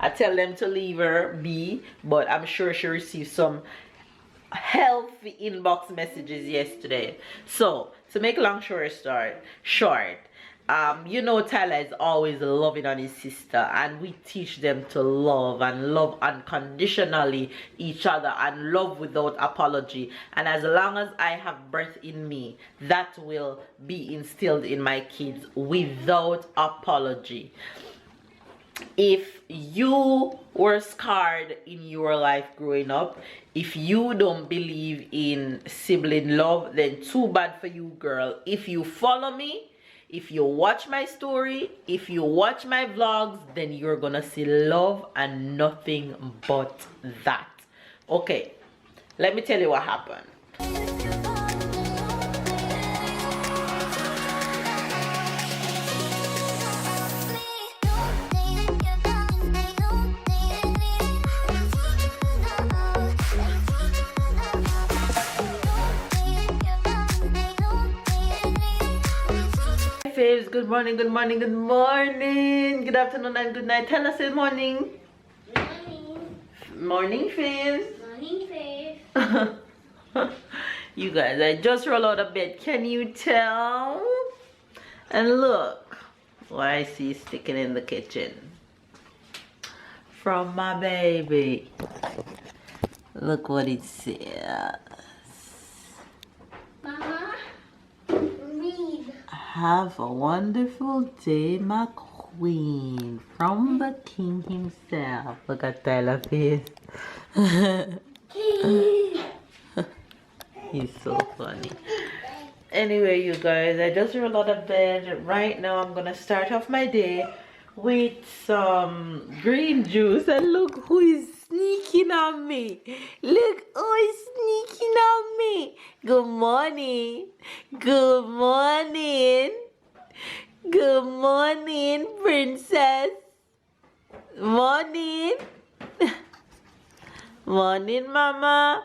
I tell them to leave her be, but I'm sure she received some healthy inbox messages yesterday. So to make a long story short, you know, Tyler is always loving on his sister, and we teach them to love and love unconditionally each other and love without apology. And as long as I have breath in me, that will be instilled in my kids without apology. If you were scarred in your life growing up, if you don't believe in sibling love, then too bad for you, girl. If you follow me, if you watch my story, if you watch my vlogs, then you're gonna see love and nothing but that. Okay, let me tell you what happened. Faves, good morning, good morning, good morning, good afternoon and good night. Tell us good morning. Morning. Morning, Faves. Morning, Faves. You guys, I just rolled out of bed. Can you tell? And look what I see sticking in the kitchen from my baby. Look what it says. Mama, read. Have a wonderful day, my queen. From the king himself. Look at Tyler face. He's so funny. Anyway, you guys, I just rolled out of bed. Right now, I'm gonna start off my day with some green juice. And look who is sneaking on me. Look who is sneaking on me. Good morning. Good morning. Good morning, princess. Morning. Morning, mama.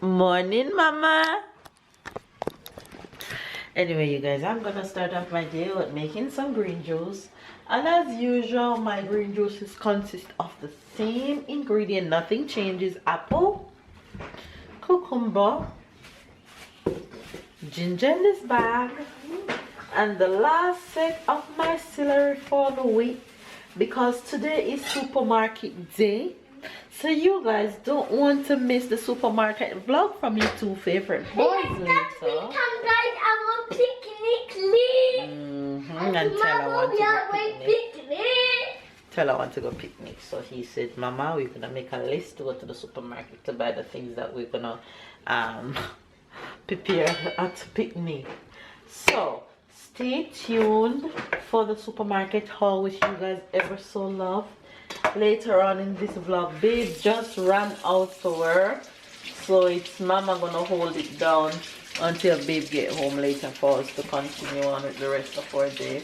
Morning, mama. Anyway, you guys, I'm gonna start off my day with making some green juice. And as usual, my green juices consist of the same ingredient. Nothing changes. Apple, cucumber, ginger in this bag, and the last set of my celery for the week, because today is supermarket day. So you guys don't want to miss the supermarket vlog from your two favorite boys later. And tell I want to go picnic. Tell I want to go picnic. So he said, Mama, we're gonna make a list to go to the supermarket to buy the things that we're gonna prepare at picnic. So stay tuned for the supermarket haul, which you guys ever so love. Later on in this vlog, babe just ran out to work, so it's mama gonna hold it down until babe get home later for us to continue on with the rest of our day.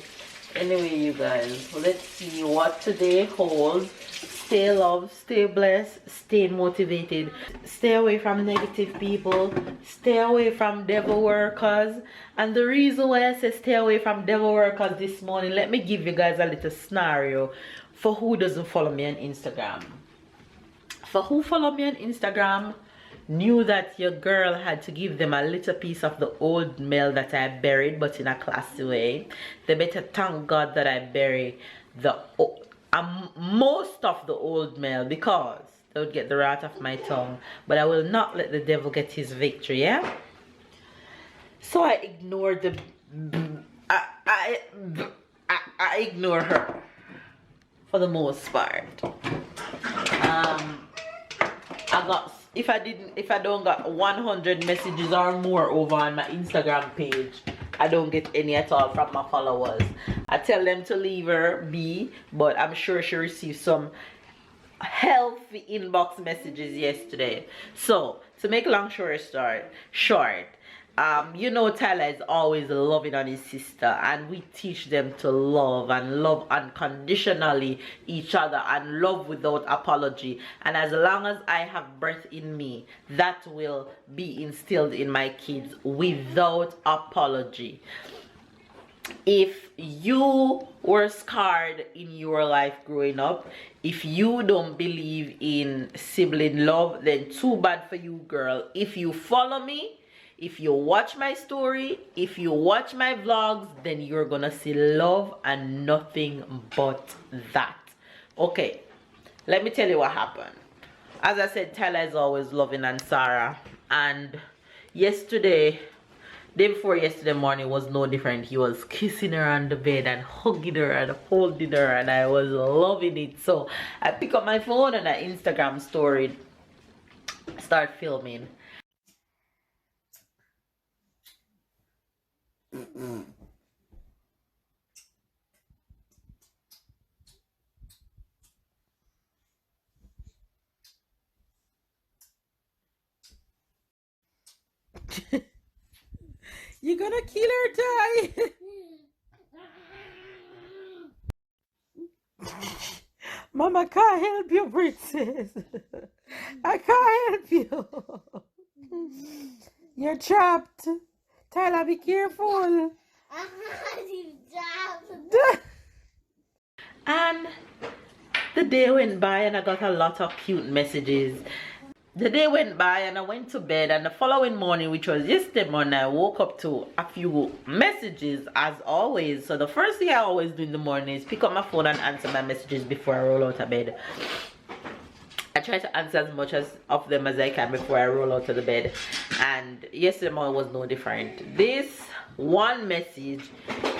Anyway, you guys, let's see what today holds. Stay loved, stay blessed, stay motivated, stay away from negative people, stay away from devil workers. And the reason why I say stay away from devil workers this morning, let me give you guys a little scenario for who doesn't follow me on Instagram. For who follow me on Instagram, knew that your girl had to give them a little piece of the old mail that I buried, but in a classy way. They better thank God that I bury the most of the old mail, because they would get the wrath of my tongue. But I will not let the devil get his victory, yeah? So I ignored the I ignore her for the most part. I got, if I don't got 100 messages or more over on my Instagram page, I don't get any at all from my followers. I tell them to leave her be, but I'm sure she received some healthy inbox messages yesterday. So to make a long story short, you know, Tyler is always loving on his sister, and we teach them to love and love unconditionally each other and love without apology. And as long as I have breath in me, that will be instilled in my kids without apology. if you were scarred in your life growing up, if you don't believe in sibling love, then too bad for you, girl. If you follow me, if you watch my story, if you watch my vlogs, then you're gonna see love and nothing but that. Okay, let me tell you what happened. As I said, Tyler is always loving and Sarah, and yesterday, day before yesterday morning was no different. He was kissing her on the bed and hugging her and holding her, and I was loving it. So I pick up my phone and I Instagram story, start filming. You're gonna kill her, Ty. Mama can't help you, princess. I can't help you. You're trapped. Tyler, be careful. And the day went by and I got a lot of cute messages. The day went by and I went to bed, and the following morning, which was yesterday morning, I woke up to a few messages as always. So the first thing I always do in the morning is pick up my phone and answer my messages before I roll out of bed. I try to answer as much of them as I can before I roll out of the bed, and yesterday morning was no different. This one message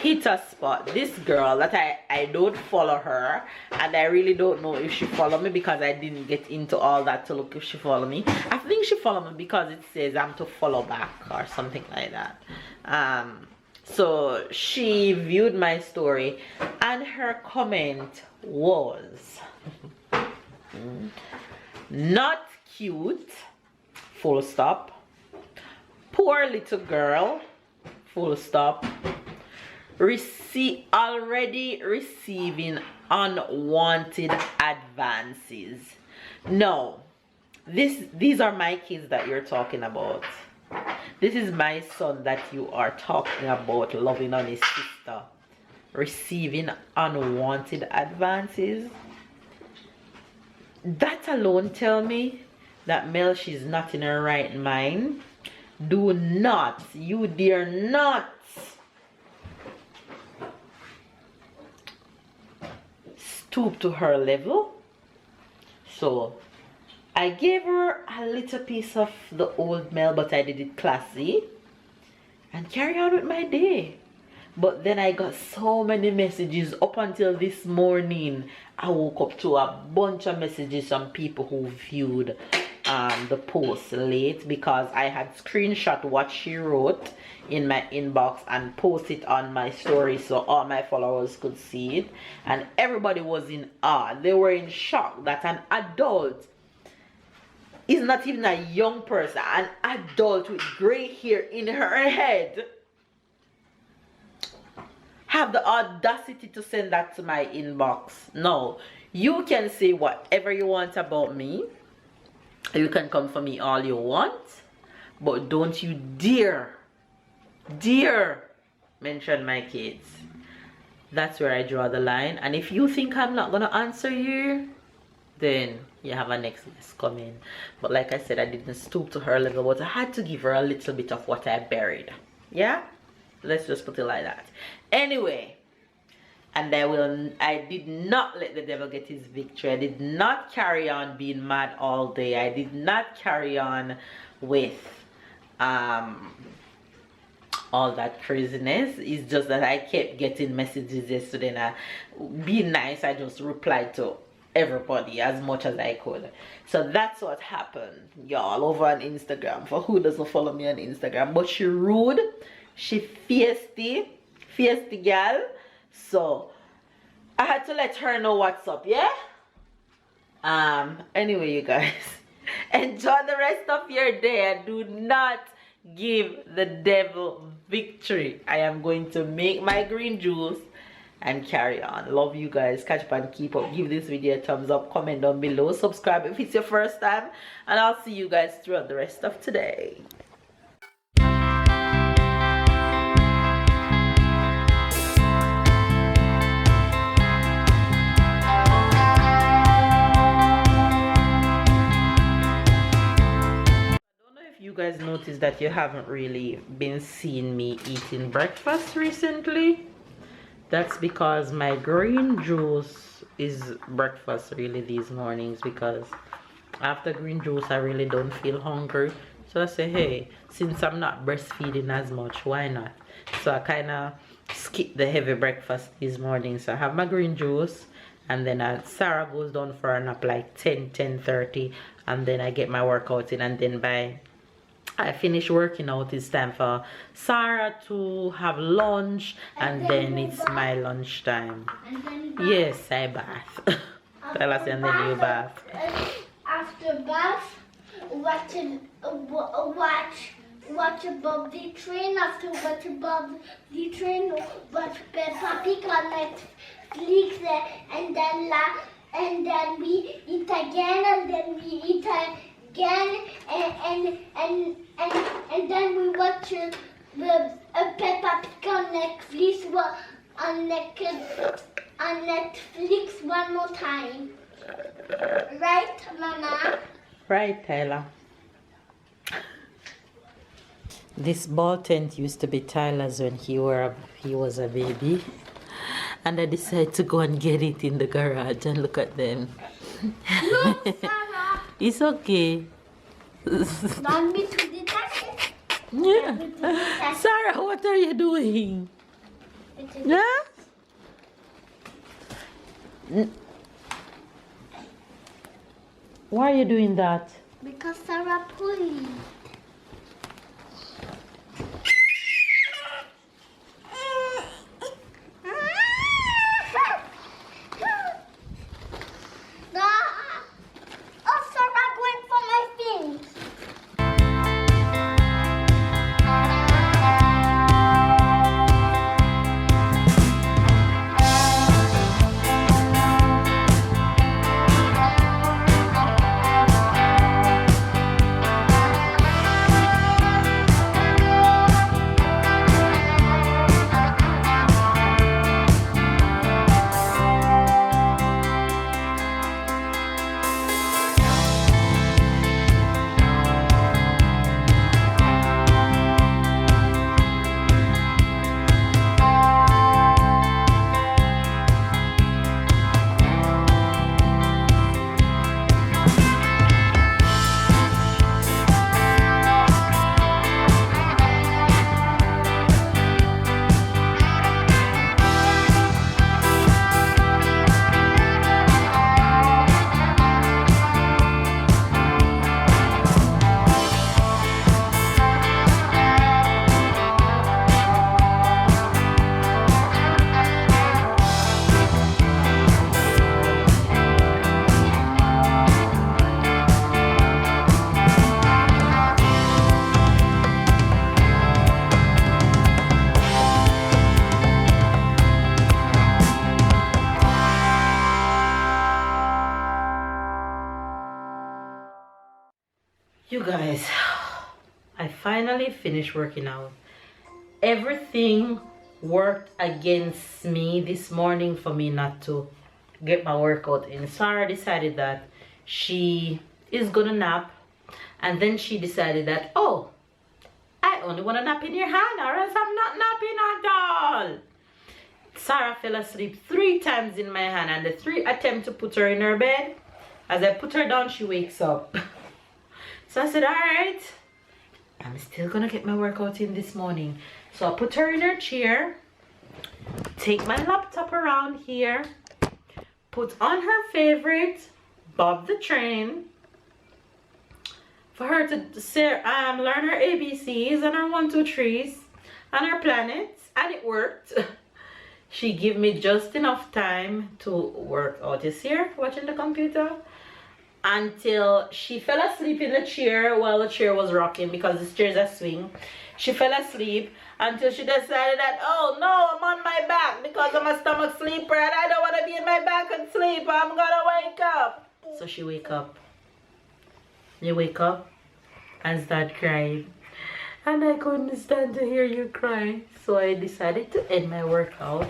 hit a spot. This girl that I don't follow her, and I really don't know if she follow me because I didn't get into all that to look if she follow me. I think she follow me because it says I'm to follow back or something like that. So she viewed my story and her comment was not cute, full stop, poor little girl, full stop, already receiving unwanted advances. No, these are my kids that you're talking about. This is my son that you are talking about, loving on his sister, receiving unwanted advances. That alone tell me that Mel, she's not in her right mind. Do not, you dare not stoop to her level. So I gave her a little piece of the old Mel, but I did it classy and carry on with my day. But then I got so many messages up until this morning. I woke up to a bunch of messages from people who viewed the post late, because I had screenshot what she wrote in my inbox and post it on my story so all my followers could see it, and everybody was in awe. They were in shock that an adult is not even a young person, an adult with gray hair in her head, have the audacity to send that to my inbox. No, you can say whatever you want about me. You can come for me all you want, but don't you dare mention my kids. That's where I draw the line. And if you think I'm not gonna answer you, then you have a next list coming. But like I said, I didn't stoop to her level, but I had to give her a little bit of what I buried. Yeah, let's just put it like that. Anyway, and I did not let the devil get his victory. I did not carry on being mad all day. I did not carry on with all that craziness. It's just that I kept getting messages yesterday, and being nice, I just replied to everybody as much as I could. So that's what happened, y'all, over on Instagram. For who doesn't follow me on Instagram, but she rude, she feisty girl. So I had to let her know what's up. Yeah, anyway, you guys, enjoy the rest of your day, and do not give the devil victory. I am going to make my green juice and carry on. Love you guys. Catch up and keep up. Give this video a thumbs up, comment down below, subscribe if it's your first time, and I'll see you guys throughout the rest of today. guys noticed that you haven't really been seeing me eating breakfast recently. That's because my green juice is breakfast really these mornings, because after green juice I really don't feel hungry. So I say, hey, since I'm not breastfeeding as much, why not? So I kind of skip the heavy breakfast these mornings. So I have my green juice, and then Sarah goes down for a nap like 10:30, and then I get my workout in, and then by I finish working out, it's time for Sarah to have lunch, and then it's my lunch time. Yes, I bath. Tell us, and then you bath. After bath, watch above the train. After watch above the train, watch Peppa Pig on Netflix, and then we eat again, and then we eat again, and then we watch Peppa Pig on Netflix one more time. Right, Mama? Right, Tyler. This ball tent used to be Tyler's when he was a baby, and I decided to go and get it in the garage, and look at them. No, Sarah. It's okay. Want me to detach it? Yeah. Sarah, what are you doing? Yeah? Why are you doing that? Because Sarah pulled. Oh, Sarah going for my things. You guys, I finally finished working out. Everything worked against me this morning for me not to get my workout in. Sarah decided that she is gonna nap, and then she decided that, oh, I only want to nap in your hand, or else I'm not napping at all. Sarah fell asleep 3 times in my hand, and the 3 attempts to put her in her bed, as I put her down, she wakes up. So I said, all right, I'm still gonna get my workout in this morning. So I put her in her chair, take my laptop around here, put on her favorite, Bob the Train, for her to say, learn her ABCs and her 1, 2, 3s and her planets, and it worked. She gave me just enough time to work out. You see her watching the computer? Until she fell asleep in the chair while the chair was rocking, because this chair is a swing. She fell asleep until she decided that, oh no, I'm on my back because I'm a stomach sleeper and I don't want to be in my back and sleep. I'm gonna wake up. So she wake up. You wake up and start crying. And I couldn't stand to hear you cry. So I decided to end my workout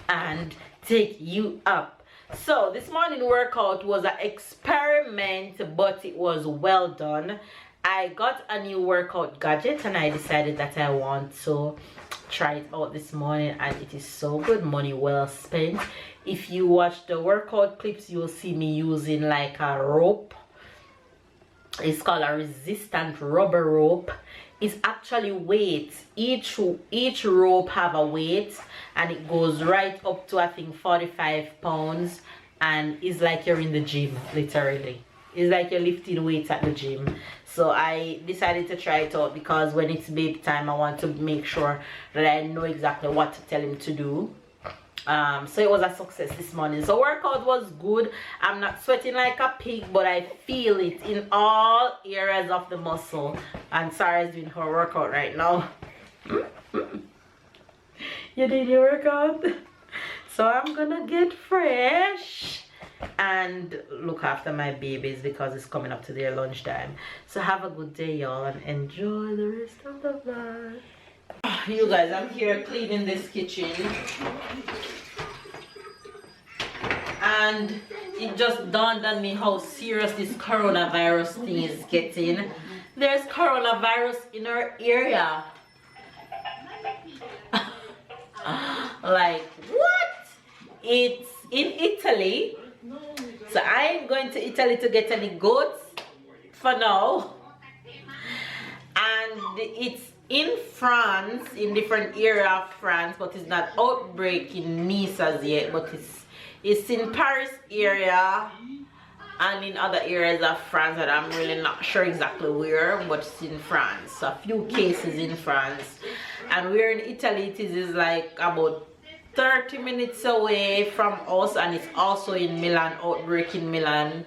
and take you up. So this morning workout was an experiment, but it was well done. I got a new workout gadget and I decided that I want to try it out this morning, and it is so good. Money well spent. If you watch the workout clips, you'll see me using like a rope. It's called a resistant rubber rope. It's actually weights. Each rope have a weight, and it goes right up to I think 45 pounds, and it's like you're in the gym, literally. It's like you're lifting weights at the gym. So I decided to try it out because when it's baby time, I want to make sure that I know exactly what to tell him to do. So it was a success this morning. So workout was good. I'm not sweating like a pig, but I feel it in all areas of the muscle. And Sarah's doing her workout right now. You did your workout? So I'm gonna get fresh and look after my babies because it's coming up to their lunchtime. So have a good day, y'all, and enjoy the rest of the vlog. You guys, I'm here cleaning this kitchen, and it just dawned on me how serious this coronavirus thing is getting. There's coronavirus in our area. Like, what? It's in Italy. So I ain't going to Italy to get any goats for now. And it's in France, in different area of France, but it's not outbreak in Nice as yet, but it's in Paris area and in other areas of France that I'm really not sure exactly where, but it's in France. So a few cases in France. And we're in Italy. It is like about 30 minutes away from us, and it's also in Milan, outbreak in Milan.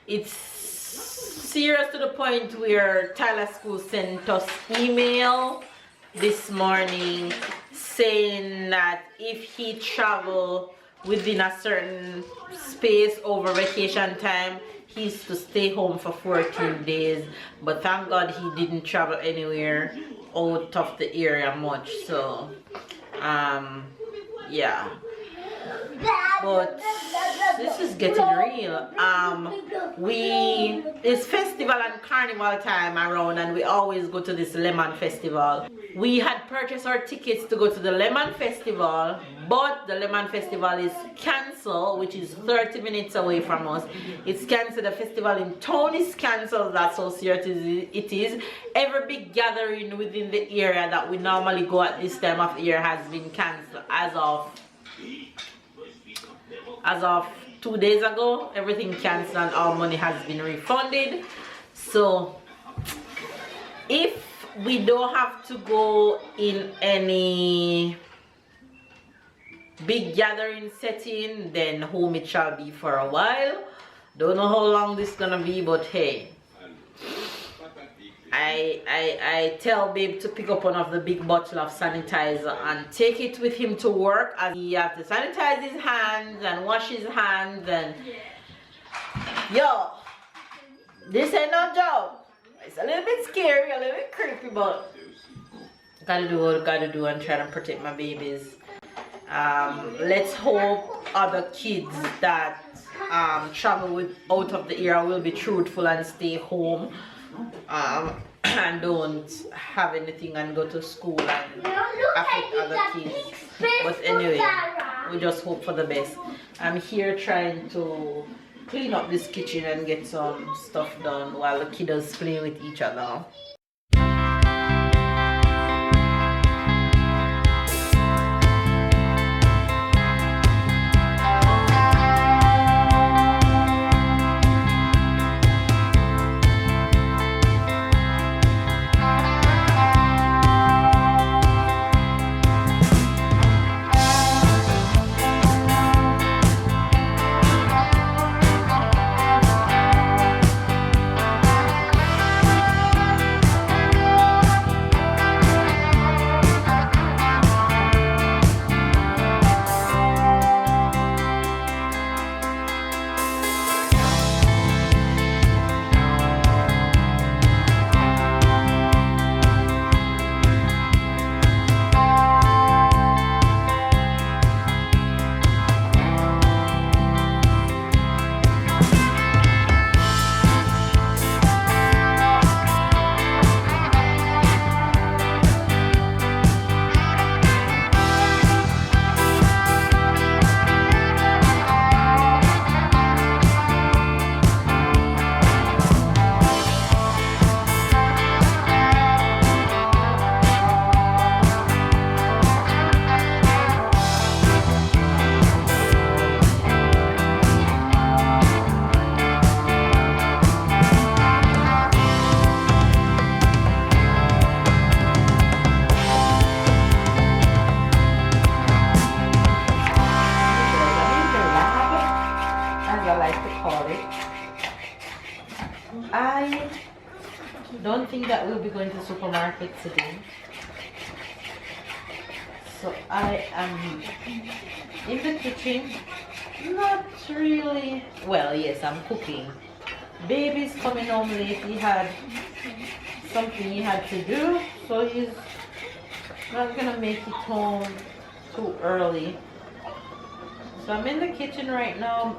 It's serious to the point where Tyler School sent us email this morning saying that if he travel within a certain space over vacation time, he's to stay home for 14 days. But thank God he didn't travel anywhere out of the area much. So yeah, but this is getting real. It's festival and carnival time around, and we always go to this lemon festival. We had purchased our tickets to go to the lemon festival, but the lemon festival is cancelled, which is 30 minutes away from us. It's cancelled. The festival in town is cancelled. That's how serious it is. Every big gathering within the area that we normally go at this time of year has been cancelled as of 2 days ago. Everything cancelled and all money has been refunded. So if we don't have to go in any big gathering setting, then home it shall be for a while. Don't know how long this is gonna be, but hey, I tell babe to pick up one of the big bottle of sanitizer and take it with him to work, as he has to sanitize his hands and wash his hands. And yo, this ain't no joke. It's a little bit scary, a little bit creepy, but gotta do what I gotta do and try to protect my babies. Let's hope other kids that travel out of the area will be truthful and stay home, and don't have anything and go to school and affect other kids. But anyway, we just hope for the best. I'm here trying to clean up this kitchen and get some stuff done while the kiddos play with each other. I don't think that we'll be going to the supermarket today. So I am in the kitchen. Not really. Well, yes, I'm cooking. Baby's coming home late. He had something he had to do, so he's not gonna make it home too early. So I'm in the kitchen right now.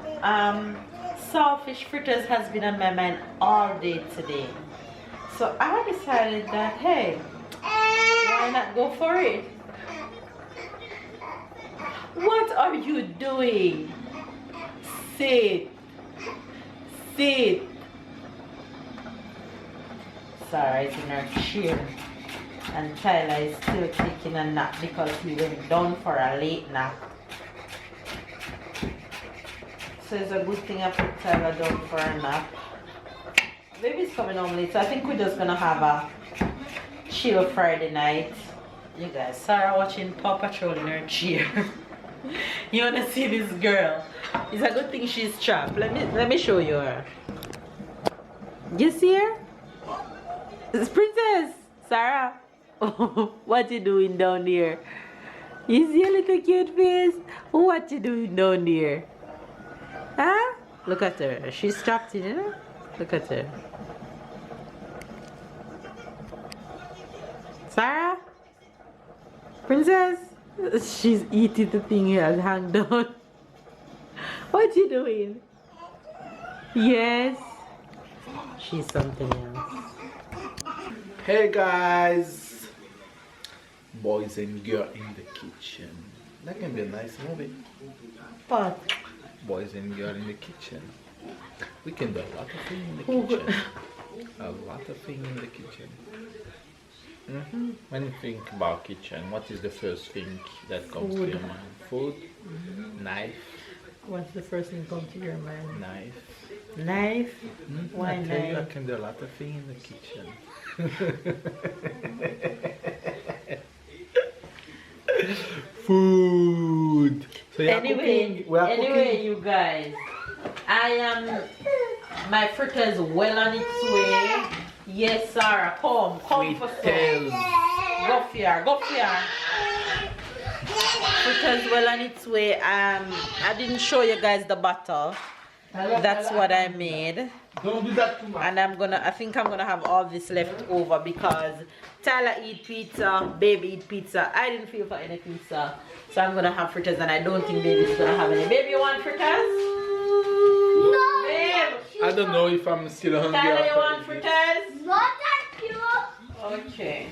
Saltfish fritters has been on my mind all day today. So I decided that, hey, why not go for it? What are you doing? Sit. Sit. Sarah is in her chair. And Tyler is still taking a nap because he went down for a late nap. So it's a good thing I put Tyler down for a nap. Baby's coming home late, so I think we're just gonna have a chill Friday night. You guys, Sarah watching Paw Patrol in her chair. You wanna see this girl? It's a good thing she's trapped. Let me show you her. You see her? It's Princess Sarah. What you doing down there? You see a little cute face? What you doing down there? Huh? Look at her. She's trapped in, you know? Look at her. Sarah? Princess? She's eating the thing here and hang down. What you doing? Yes. She's something else. Hey guys, boys and girl in the kitchen. That can be a nice movie. What? Boys and girl in the kitchen. We can do a lot of things in the kitchen. A lot of things in the kitchen. When you think about kitchen, what is the first thing that comes to your mind? Food? Knife? What's the first thing come to your mind? Knife? Knife? Why I tell you, I knife? can do a lot of things in the kitchen. Food. So Anyway, you guys, I am. My fritter is well on its way. Yes, Sarah, come for some. Go here. Fritter's well on its way. I didn't show you guys the butter. That's what I made. Don't do that too much. And I think I'm gonna have all this left over because Tyler eat pizza, baby eat pizza. I didn't feel for any pizza, so I'm gonna have fritters, and I don't think baby's gonna have any. Baby, you want fritters? No. Babe. I don't know if I'm still hungry. Tyler, you after want this. fritters? Not that cute. Okay.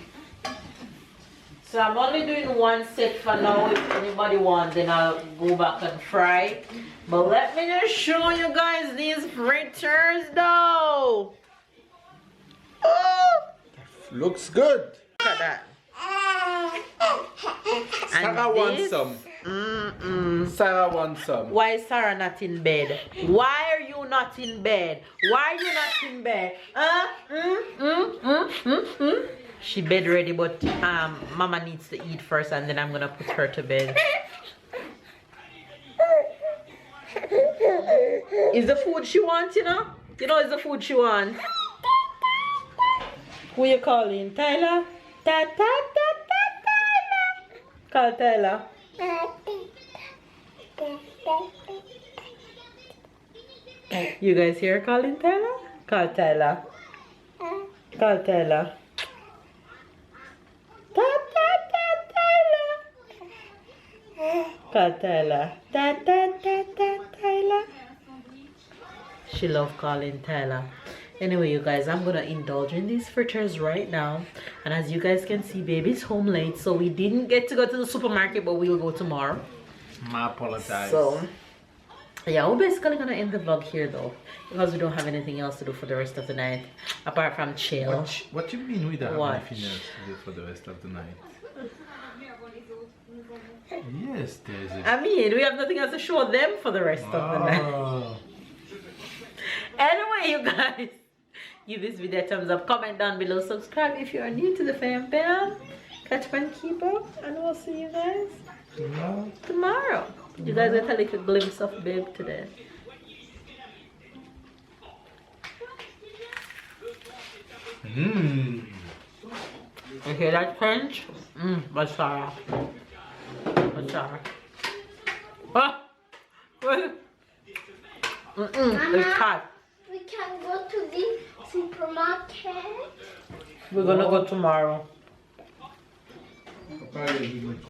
So I'm only doing one set for now. If anybody wants, then I'll go back and fry. But let me just show you guys these fritters though. Oh, Looks good. look at that. Sarah wants some. Sarah wants some. Why is Sarah not in bed? Why are you not in bed? Why are you not in bed? She bed ready, but Mama needs to eat first, and then I'm gonna put her to bed. Is the food she wants, you know? You know, it's the food she wants. Who you calling? Tyler? Tyler. Call Tyler. You guys hear her calling Tyler? Call Tyler. Call Tyler. Call Tyler. Tyler. She loves calling Tyler. Anyway, you guys, I'm gonna indulge in these fritters right now. And as you guys can see, baby's home late, so we didn't get to go to the supermarket, but we'll go tomorrow. I apologize. So yeah, we're basically gonna end the vlog here though, because we don't have anything else to do for the rest of the night apart from chill. What you mean we don't What? have anything else to do for the rest of the night? Yes, there's a... I mean, we have nothing else to show them for the rest of the night. Oh. Anyway, you guys, give this video a thumbs up, comment down below, subscribe if you are new to the fam. Catch and keep up, and we'll see you guys tomorrow. You guys get a little glimpse of babe today. Mmm. You hear that crunch? Masara. Masara. Ah! Wait. It's hot. We can go to the supermarket. We're gonna go tomorrow.